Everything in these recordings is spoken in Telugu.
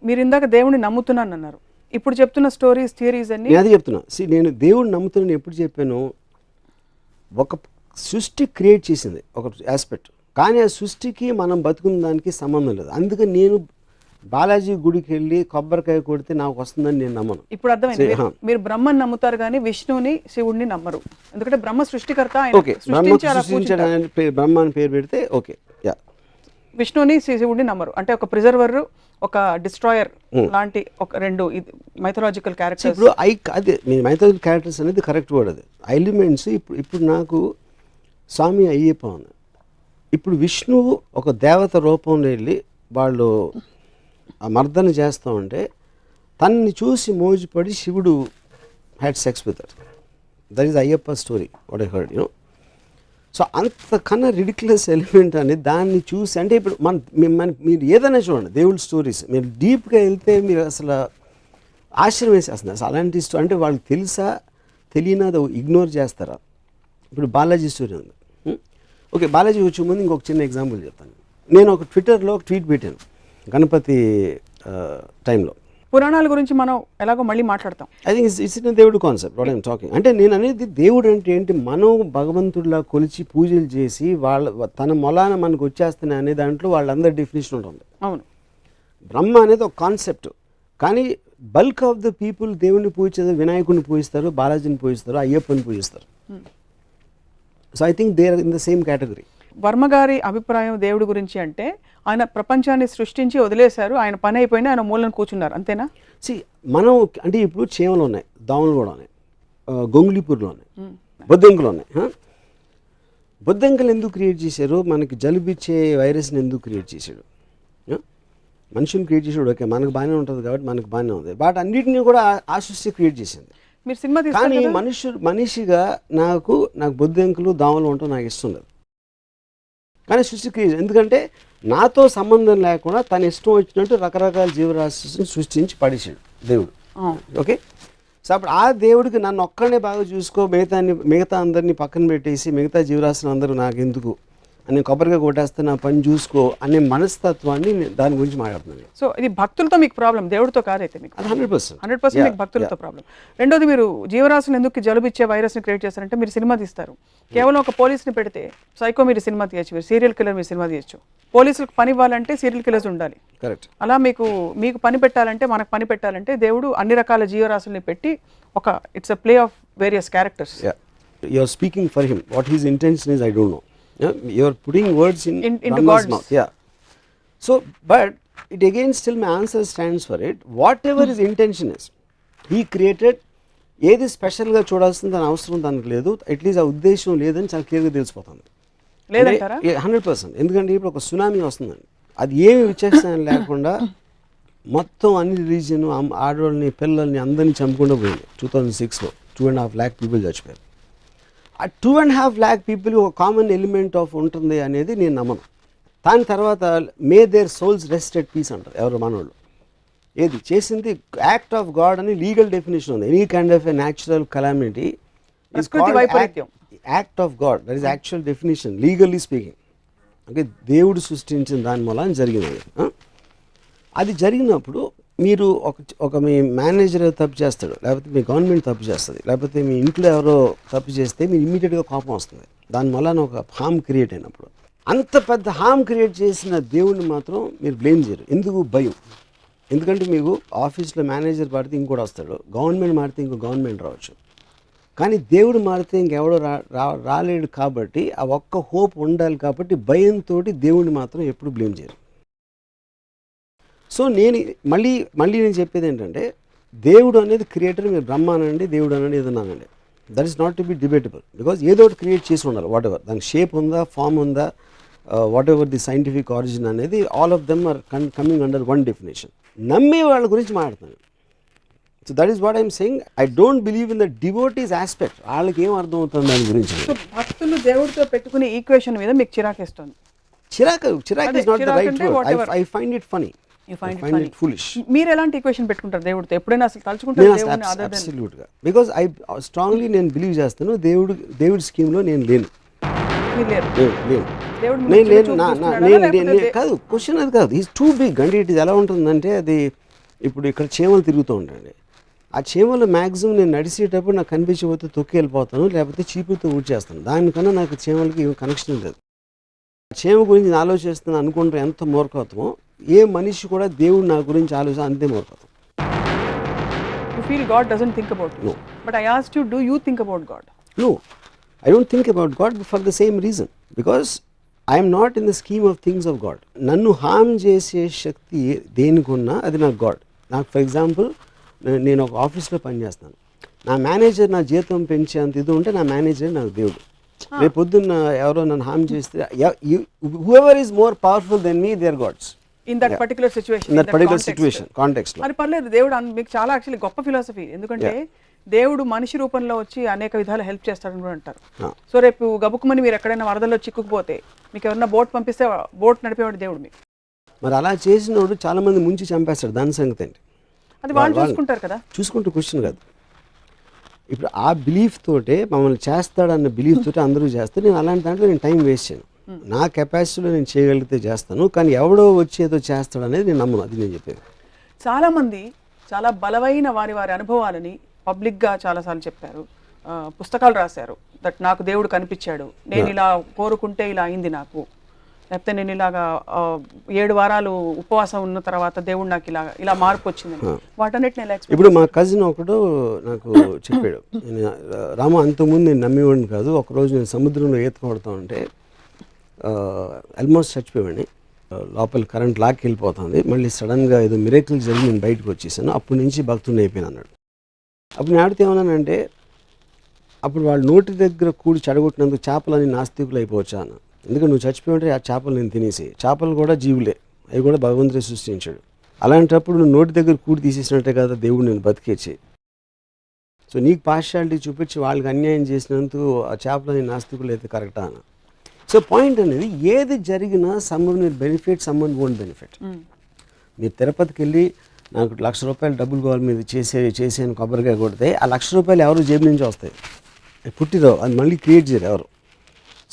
మీరు ఇందాక దేవుడిని నమ్ముతున్నాను అన్నారు. ఇప్పుడు చెప్తున్న స్టోరీస్ థియరీస్ అన్ని నేను అదే చెప్తున్నా. నేను దేవుడిని నమ్ముతున్నాను ఎప్పుడు చెప్పాను, ఒక సృష్టి క్రియేట్ చేసింది ఒక ఆస్పెక్ట్, కానీ ఆ సృష్టికి మనం బతుకున్న దానికి సంబంధం లేదు. అందుకని నేను బాలాజీ గుడికి వెళ్ళి కొబ్బరికాయ కొడితే నాకు వస్తుందని నేను నమ్మను. ఇప్పుడు అర్థమైంది. మీరు బ్రహ్మని నమ్ముతారు కానీ విష్ణువుని శివుడిని నమ్మరు. ఎందుకంటే బ్రహ్మ సృష్టికర్త, ఓకే, బ్రహ్మ అని పేరు పెడితే ఓకే. యా, విష్ణువుని శివుడిని నమ్మరు. అంటే ఒక ప్రిజర్వర్, ఒక డిస్ట్రాయర్ లాంటి ఒక రెండు మైథలాజికల్ క్యారెక్టర్స్. ఇప్పుడు అదే మీ మైథలాజికల్ క్యారెక్టర్స్ అనేది కరెక్ట్ వర్డ్. అది ఎలిమెంట్స్. ఇప్పుడు నాకు స్వామి అయ్యప్ప ఉంది. ఇప్పుడు విష్ణువు ఒక దేవత రూపంలో వెళ్ళి వాళ్ళు ఆ మర్దన చేస్తూ ఉంటే తనని చూసి మోజుపడి శివుడు had sex with that. That is Ayyappa story what I heard, you know. So అంతకన్నా రిడిక్యులస్ ఎలిమెంట్ అని దాన్ని చూసి, అంటే ఇప్పుడు మీరు ఏదైనా చూడండి దేవుళ్ళ స్టోరీస్, మీరు డీప్గా వెళ్తే మీరు అసలు ఆశ్చర్యం వేసేస్తుంది. అసలు అలాంటి అంటే వాళ్ళకి తెలుసా తెలియనా అది ఇగ్నోర్ చేస్తారా. ఇప్పుడు బాలాజీ స్టోరీ ఉంది. ఓకే, బాలాజీ వచ్చే ముందు ఇంకొక చిన్న ఎగ్జాంపుల్ చెప్తాను. నేను ఒక ట్విట్టర్లో ఒక ట్వీట్ పెట్టాను గణపతి టైంలో. పురాణాల గురించి మనం ఎలాగో మళ్ళీ మాట్లాడతాం. ఐ థింక్ ఇట్స్ ఇన్ దేవుడు కాన్సెప్ట్ వాట్ ఐఎమ్ టాకింగ్. అంటే నేను అనేది దేవుడు అంటే ఏంటి, మనం భగవంతుడిలా కొలిచి పూజలు చేసి తన మొలాన మనకు వచ్చేస్తున్నాయి అనే దాంట్లో వాళ్ళందరి డెఫినేషన్ ఉంటుంది. అవును, బ్రహ్మ అనేది ఒక కాన్సెప్ట్, కానీ బల్క్ ఆఫ్ ద పీపుల్ దేవుడిని పూజిస్తారు, వినాయకుడిని పూజిస్తారు, బాలాజీని పూజిస్తారు, అయ్యప్పని పూజిస్తారు. So I think they are in the same category. Varma గారి అభిప్రాయం దేవుడి గురించి అంటే ఆయన ప్రపంచాన్ని సృష్టించి వదిలేశారు, ఆయన పని అయిపోయినా ఆయన మూలను కూర్చున్నారు, అంతేనా? మనం అంటే ఇప్పుడు చీమలు ఉన్నాయి, దోమలు కూడా ఉన్నాయి, గొంగుళిపూర్లు ఉన్నాయి, బొద్దింకలు ఉన్నాయి. బొద్దింకలు ఎందుకు క్రియేట్ చేశారు? మనకి జలుబిచ్చే వైరస్ని ఎందుకు క్రియేట్ చేశాడు? మనుషుని క్రియేట్ చేసాడు, ఓకే, మనకు బాగానే ఉంటుంది కాబట్టి మనకు బాగానే ఉంది. బట్ అన్నిటినీ కూడా ఆ సృష్టి క్రియేట్ చేసింది. మీరు సినిమా కానీ మనిషిగా నాకు బొద్దింకలు దోమలు ఉండటం నాకు ఇష్టం లేదు. కానీ సృష్టి క్రియేట్, ఎందుకంటే నాతో సంబంధం లేకుండా తన ఇష్టం వచ్చినట్టు రకరకాల జీవరాశిని సృష్టించి పడేసాడు దేవుడు. ఓకే, సో అప్పుడు ఆ దేవుడికి నన్ను ఒక్కడనే బాగా చూసుకో, మిగతా అందరినీ పక్కన పెట్టేసి మిగతా జీవరాశులు అందరూ నాకు ఎందుకు అని కొబ్బరిగా కొట్టేస్తే నా పని చూసుకో అనే మనస్తత్వాన్ని దాని గురించి మాట్లాడుతున్నాను. సో ఇది భక్తులతో మీకు ప్రాబ్లం, దేవుడితో కాదైతే మీకు 100% మీకు భక్తులతో ప్రాబ్లం. రెండోది, మీరు జీవరాశులు ఎందుకు జలుబిచ్చే వైరస్ని క్రియేట్ చేస్తారంటే మీరు సినిమా తీస్తారు, కేవలం ఒక పోలీస్ని పెడితే సైకో మీరు సినిమా తీయచ్చు, మీరు సీరియల్ కిల్లర్ మీరు సినిమా తీయచ్చు. పోలీసులకు పని ఇవ్వాలంటే సీరియల్ కిల్లర్స్ ఉండాలి. కరెక్ట్. అలా మీకు పని పెట్టాలంటే, మనకు పని పెట్టాలంటే దేవుడు అన్ని రకాల జీవరాశుల్ని పెట్టి ఒక it's a play of various characters. You are speaking for him. What his intention is I don't know. You are putting words into God's mouth. Yeah. So, but it again still my answer stands for it. Whatever his intention is, he created. ఏది స్పెషల్గా చూడాల్సిన దాని అవసరం దానికి లేదు, అట్లీస్ట్ ఆ ఉద్దేశం లేదని చాలా క్లియర్గా తెలిసిపోతుంది. లేదంటారా? 100%. ఎందుకంటే ఇప్పుడు ఒక సునామీ వస్తుందండి, అది ఏమి విచేస్తాను లేకుండా మొత్తం అన్ని రిలీజియన్ ఆడవాళ్ళని పిల్లల్ని అందరినీ చంపకుండా పోయింది. 2006లో 2.5 lakh పీపుల్ చచ్చిపోయారు. ఆ 2.5 lakh పీపుల్ ఒక కామన్ ఎలిమెంట్ ఆఫ్ ఉంటుంది అనేది నేను నమ్మను. దాని తర్వాత may their souls rest at peace అంటారు ఎవరు మనోళ్ళు. ఏది చేసింది యాక్ట్ ఆఫ్ గాడ్ అని లీగల్ డెఫినేషన్ ఉంది. Any kind of a natural calamity is called act of God. That is actual definition legally speaking. Okay, దేవుడు సృష్టించిన దాని వల్ల జరిగినది. అది జరిగినప్పుడు మీరు మీ మేనేజర్ తప్పు చేస్తాడు, లేకపోతే మీ గవర్నమెంట్ తప్పు చేస్తుంది, లేకపోతే మీ ఇంట్లో ఎవరో తప్పు చేస్తే మీరు ఇమ్మీడియట్గా కోపం వస్తుంది. దానివల్ల ఒక హామ్ క్రియేట్ అయినప్పుడు అంత పెద్ద హామ్ క్రియేట్ చేసిన దేవుడిని మాత్రం మీరు బ్లేమ్ చేయరు. ఎందుకు? భయం. ఎందుకంటే మీకు ఆఫీస్లో మేనేజర్ మారితే ఇంకోటి వస్తాడు, గవర్నమెంట్ మారితే ఇంకో గవర్నమెంట్ రావచ్చు, కానీ దేవుడు మారితే ఇంకెవడో రాలేడు. కాబట్టి ఆ ఒక్క హోప్ ఉండాలి. కాబట్టి భయంతో దేవుడిని మాత్రం ఎప్పుడు బ్లేమ్ చేయరు. సో నేను మళ్ళీ నేను చెప్పేది ఏంటంటే, దేవుడు అనేది క్రియేటర్, మీరు బ్రహ్మ అనండి, దేవుడు అనండి, ఏదన్నానండి, that is not to be debatable. Because ఏదో ఒకటి క్రియేట్ చేసి ఉండాలి. వాట్ ఎవర్ దానికి షేప్ ఉందా, ఫామ్ ఉందా, whatever the scientific origin అనేది, all of them are coming under one definition. నమ్మే వాళ్ళ గురించి మాట్లాడుతాను. So that is what I'm saying. I don't believe in the devotees aspect. వాళ్ళకి ఏం అర్థం అవుతుంది దాని గురించి. భక్తులు దేవుడితో పెట్టుకునే ఈక్వేషన్ మీద మీకు చిరాకేస్తుంది. చిరాకు is not the right word. I find it funny. మీరు ఎలాంటి ఈక్వేషన్ పెట్టుకుంటారు దేవుడితో? ఎప్పుడైనా అసలు తలుచుకుంటారు? అబ్సల్యూట్గా. బికాజ్ ఐ స్ట్రాంగ్లీ నేను బిలీవ్ చేస్తాను దేవుడి స్కీమ్లో నేను లేను. కాదు, క్వశ్చన్ అది కాదు. Is too big. అంటే ఇట్ ఎలా ఉంటుందంటే, అది ఇప్పుడు ఇక్కడ చీమలు తిరుగుతూ ఉంటాయండి. ఆ చీమలు మ్యాక్సిమం నేను నడిచేటప్పుడు నాకు కనిపించకపోతే తొక్కి వెళ్ళిపోతాను, లేకపోతే చీపుతో ఊడ్చేస్తాను. దానికన్నా నాకు చీమలకి ఏం కనెక్షన్ లేదు. చీమ గురించి నేను ఆలోచిస్తున్నాను అనుకుంటే ఎంత మూర్ఖత్వమో, ఏ మనిషి కూడా దేవుడు నా గురించి ఆలోచన అంతే మూర్ఖత్వం. You feel God doesn't think about you. No. But I asked you, do you think about God? No, I don't think about God for the same reason. Because I am not in the scheme of things of God. నన్ను హామ్ చేసే శక్తి దేనికున్నా అది నాకు గాడ్. నాకు ఫర్ ఎగ్జాంపుల్ నేను ఒక ఆఫీస్లో పనిచేస్తాను. నా మేనేజర్ నా జీతం పెంచేంత ఇది ఉంటే నా మేనేజర్ నాకు దేవుడు. రేపు పొద్దున్న ఎవరో నన్ను హామ్ చేస్తే whoever is more powerful than me, they are gods. In that particular situation, in that particular situation, context లో. మరి పర్లేదు, దేవుడు మీకు చాలా యాక్చువల్లీ గొప్ప ఫిలాసఫీ. ఎందుకంటే దేవుడు మనిషి రూపంలో వచ్చి అనేక విధాలు హెల్ప్ చేస్తాడని కూడా అంటారు. సో రేపు గబుక్కుమని మీరు ఎక్కడైనా వరదల్లో చిక్కుకుపోతే మీకు ఎవరైనా బోట్ పంపిస్తే బోట్ నడిపేవాడు దేవుడు మీకు. మరి అలా చేసినోడు చాలా మంది ముంచి చంపేస్తాడు. దాని సంగతి ఏంటి? అది వాళ్ళు చూసుకుంటారు కదా. చూసుకుంటూ క్వశ్చన్ కాదు. ఇప్పుడు ఆ బిలీఫ్ తోటే మమ్మల్ని చేస్తాడన్న బిలీఫ్ తోటే అందరూ చేస్తారు. నేను అలాంటి దాంట్లో నేను టైం వేస్ట్ చేయను. నా కెపాసిటీలో నేను చేయగలిగితే చేస్తాను, కానీ ఎవడో వచ్చి ఏదో చేస్తాడు అనేది నేను నమ్మను. అది నేను చెప్పేది. చాలామంది చాలా బలమైన వారి అనుభవాలని పబ్లిక్గా చాలాసార్లు చెప్పారు, పుస్తకాలు రాశారు. దట్ నాకు దేవుడు కనిపించాడు, నేను ఇలా కోరుకుంటే ఇలా అయింది నాకు, లేకపోతే నేను ఇలాగా 7 వారాలు ఉపవాసం ఉన్న తర్వాత దేవుడు నాకు ఇలా మార్పు వచ్చింది. వాటన్నిటిని ఎలా ఎక్స్ప్లెయిన్? ఇప్పుడు మా కజిన్ ఒకడు నాకు చెప్పాడు, రామ అంతకుముందు నేను నమ్మేవాడిని కాదు, ఒకరోజు నేను సముద్రంలో ఈత కొడతా ఉంటే ఆల్మోస్ట్ చచ్చిపోయాడిని, లోపల కరెంట్ లాక్కి వెళ్ళిపోతుంది, మళ్ళీ సడన్గా ఏదో మిరేకిల్ జరిగి నేను బయటకు వచ్చేసాను, అప్పటి నుంచి భక్తుడిని అయిపోయాను అన్నాడు. అప్పుడు నేను ఆడితే ఏమన్నానంటే, అప్పుడు వాళ్ళు నోటి దగ్గర కూడి చెడగొట్టినందుకు చేపలని నాస్తికులు అయిపోవచ్చా అన్న. ఎందుకంటే నువ్వు చచ్చిపోయింటే ఆ చేపలు నేను తినేసి, చేపలు కూడా జీవులే, అవి కూడా భగవంతుడే సృష్టించాడు. అలాంటప్పుడు నువ్వు నోటి దగ్గర కూడి తీసేసినట్టే కదా దేవుడు నేను బతికేసి. సో నీకు పార్షియాలిటీ చూపించి వాళ్ళకి అన్యాయం చేసినందుకు ఆ చేపలని నాస్తికులు అయితే కరెక్టా అన్న. సో పాయింట్ అనేది, ఏది జరిగినా someone will benefit, someone won't benefit. మీరు తిరుపతికి వెళ్ళి నాకు ₹1,00,000 డబ్బులు కావాలి మీరు చేసేని కొబ్బరికాయ కొడితే ఆ ₹1,00,000 ఎవరు జేబు నుంచి వస్తాయి, పుట్టిరావు, అది మళ్ళీ క్రియేట్ చేయరు ఎవరు.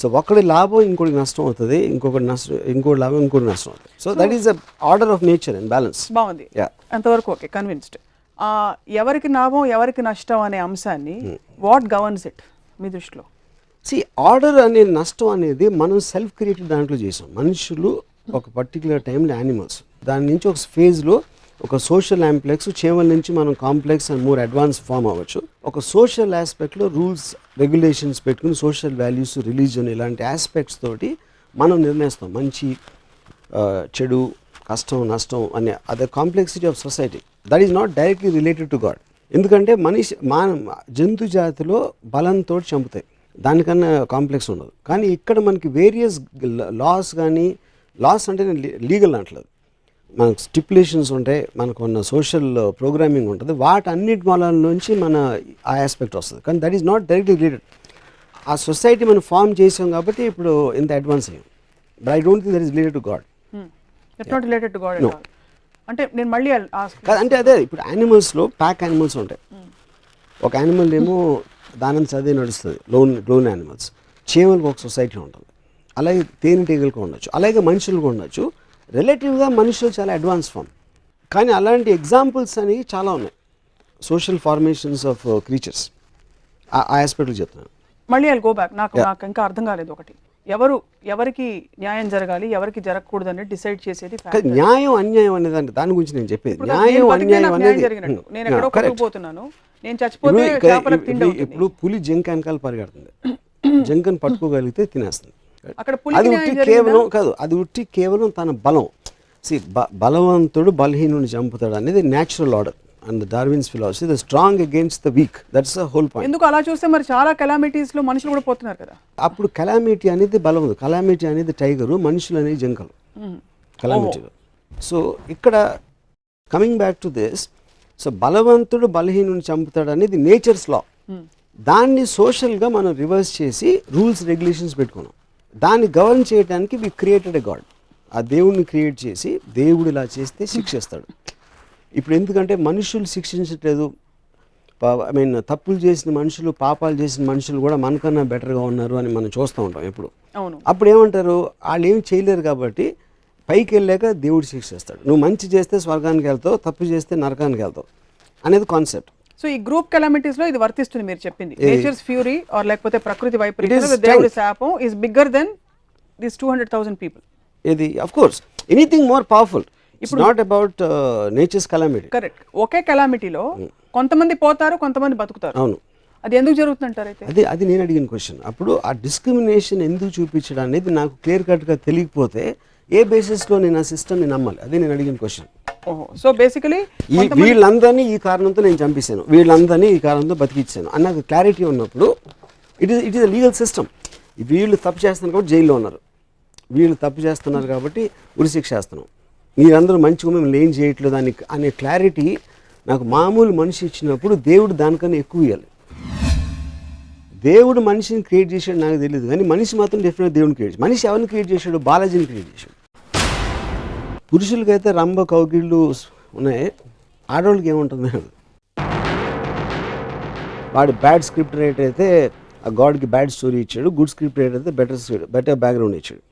సో ఒకటి లాభం ఇంకోటి నష్టం అవుతుంది, ఇంకోటి లాభం ఇంకోటి నష్టం అవుతుంది. So that is the order of nature and balance. బాగుంది, అంతవరకు ఓకే, కన్విన్స్డ్. ఎవరికి లాభం ఎవరికి నష్టం అనే అంశాన్ని వాట్ గవర్న్స్ ఇట్ మీ దృష్టిలో? ఆర్డర్ అనే నష్టం అనేది మనం సెల్ఫ్ క్రియేటెడ్ దాంట్లో చేసాం. మనుషులు ఒక పర్టికులర్ టైంలో యానిమల్స్, దాని నుంచి ఒక ఫేజ్లో ఒక సోషల్ ఆంప్లెక్స్, చీమల నుంచి మనం complex and more advance form అవ్వచ్చు. ఒక సోషల్ ఆస్పెక్ట్లో రూల్స్ రెగ్యులేషన్స్ పెట్టుకుని సోషల్ వాల్యూస్, రిలీజన్ ఇలాంటి ఆస్పెక్ట్స్ తోటి మనం నిర్ణయిస్తాం మంచి చెడు, కష్టం నష్టం అనే అదే complexity of society. That is not directly related to God. ఎందుకంటే జంతు జాతిలో బలంతో చంపుతాయి, దానికన్నా కాంప్లెక్స్ ఉండదు. కానీ ఇక్కడ మనకి వేరియస్ లాస్, కానీ లాస్ అంటే లీగల్ అంటలేదు, మనకు స్టిపులేషన్స్ ఉంటాయి, మనకు ఉన్న సోషల్ ప్రోగ్రామింగ్ ఉంటుంది, వాటన్నిటి మూలాల నుంచి మన ఆ ఆస్పెక్ట్ వస్తుంది. కానీ that is not directly related. ఆ సొసైటీ మనం ఫామ్ చేసాం కాబట్టి ఇప్పుడు ఇంత అడ్వాన్స్ అయ్యాం. But I don't think that is related to God. It's not related to God at all. అంటే నేను మళ్ళీ అంటే అదే, ఇప్పుడు యానిమల్స్లో ప్యాక్ యానిమల్స్ ఉంటాయి. ఒక యానిమల్ ఏమో దానం చదివి నడుస్తుంది, లోన్ యానిమల్స్. చీమలకు ఒక సొసైటీ ఉంటుంది, అలాగే తేనెటీగలకు ఉండొచ్చు, అలాగే మనుషులకు ఉండొచ్చు. రిలేటివ్గా మనుషులు చాలా అడ్వాన్స్ ఫామ్. కానీ అలాంటి ఎగ్జాంపుల్స్ అనేవి చాలా ఉన్నాయి, సోషల్ ఫార్మేషన్స్ ఆఫ్ క్రీచర్స్. ఆ ఆస్పెక్ట్లు చెప్తున్నాను. మళ్ళీ ఐల్ గో బ్యాక్. నాకు ఇంకా అర్థం కాలేదు ఒకటి, ఎవరికి న్యాయం జరగాలి ఎవరికి జరగకూడదు అనేది డిసైడ్ చేసేది న్యాయం అన్యాయం అనేది దాని గురించి నేను చెప్పేది. న్యాయం అన్యాయం అనేది నేను ఎక్కడో కొట్టుకుపోతున్నాను, నేను చచ్చిపోతే చేపలకు తిండి అవుతుంది. ఇప్పుడు పులి జింక వెనకాల పరిగెడుతుంది, జింకను పట్టుకోగలిగితే తినేస్తుంది. అక్కడ అది ఉట్టి కేవలం కాదు, అది ఉట్టి కేవలం తన బలం. బలవంతుడు బలహీనుని చంపుతాడు అనేది natural order and Darwin's philosophy, the strong against the week. That's the whole point. ఎందుకు అలా చూస్తే మరి చాలా కెలామిటీస్ లో మనుషులు కూడా పోతున్నారు కదా. అప్పుడు కెలామిటీ అనేది బలం, కెలామిటీ అనేది టైగరు, మనుషులు అనేది జింకలు కెలామిటీలో. సో ఇక్కడ coming back to this, so బలవంతుడు బలహీనుని చంపుతాడు అనేది నేచర్స్ లా. దాన్ని సోషల్గా మనం రివర్స్ చేసి రూల్స్ రెగ్యులేషన్స్ పెట్టుకున్నాం. దాన్ని గవర్న్ చేయడానికి వి క్రియేటెడ్ ఎ గాడ్. ఆ దేవుడిని క్రియేట్ చేసి దేవుడు ఇలా చేస్తే శిక్షిస్తాడు. ఇప్పుడు ఎందుకంటే మనుషులు శిక్షించట్లేదు, ఐ మీన్ తప్పులు చేసిన మనుషులు, పాపాలు చేసిన మనుషులు కూడా మనకన్నా బెటర్గా ఉన్నారు అని మనం చూస్తూ ఉంటాం ఎప్పుడు. అప్పుడు ఏమంటారు, వాళ్ళు ఏమి చేయలేరు కాబట్టి పైకి వెళ్ళాక దేవుడు శిక్షిస్తాడు. నువ్వు మంచి చేస్తే స్వర్గానికి వెళ్తావు, తప్పు చేస్తే నరకానికి వెళ్తావు అనేది కాన్సెప్ట్. సో ఈ గ్రూప్ కెలామిటీస్ లో ఇది వర్తిస్తుంది మీరు చెప్పింది. నేచర్స్ ఫ్యూరీ ఆర్ లేకపోతే ప్రకృతి It వైపరీత్యం is దేవుడి శాపం is bigger than this 200,000 people. ఇది of course anything more powerful. It's not about nature's calamity. Correct. ఒకే కెలామిటీలో కొంతమంది పోతారు, కొంతమంది బతుకుతారు. అవును. అది ఎందుకు జరుగుతుందంటారు అయితే? అది నేను అడిగిన క్వశ్చన్. అప్పుడు ఆ డిస్క్రిమినేషన్ ఎందుకు చూపించడం అనేది నాకు క్లియర్ కట్గా తెలియకపోతే ఏ బేసిస్లో నేను ఆ సిస్టమ్ని నమ్మాలి? అదే నేను అడిగిన క్వశ్చన్. ఓహో. సో బేసికలీ వీళ్ళందరినీ ఈ కారణంతో నేను చంపేశాను, వీళ్ళందరినీ ఈ కారణంతో బతికిచ్చాను అన్న క్లారిటీ ఉన్నప్పుడు ఇట్ ఈస్ లీగల్ సిస్టమ్. వీళ్ళు తప్పు చేస్తున్నారు కాబట్టి జైల్లో ఉన్నారు, వీళ్ళు తప్పు చేస్తున్నారు కాబట్టి ఉరిశిక్ష చేస్తున్నాం, మీరందరూ మంచిగా మిమ్మల్ని ఏం చేయట్లేదు అనే క్లారిటీ నాకు మామూలు మనిషి ఇచ్చినప్పుడు దేవుడు దానికన్నా ఎక్కువ ఇవ్వాలి. దేవుడు మనిషిని క్రియేట్ చేశాడు నాకు తెలియదు, కానీ మనిషి మాత్రం డెఫినెట్గా దేవుడిని క్రియేట్ చేశాడు. మనిషి ఎవరిని క్రియేట్ చేశాడు? బాలాజీని క్రియేట్ చేశాడు. పురుషులకైతే రంభ కౌగిళ్ళు ఉన్నాయి, ఆడవాళ్ళకి ఏముంటుంది? వాడు బ్యాడ్ స్క్రిప్ట్ రైటర్ అయితే ఆ గాడ్కి బ్యాడ్ స్టోరీ ఇచ్చాడు, గుడ్ స్క్రిప్ట్ రైటర్ అయితే బెటర్ బ్యాక్గ్రౌండ్ ఇచ్చాడు.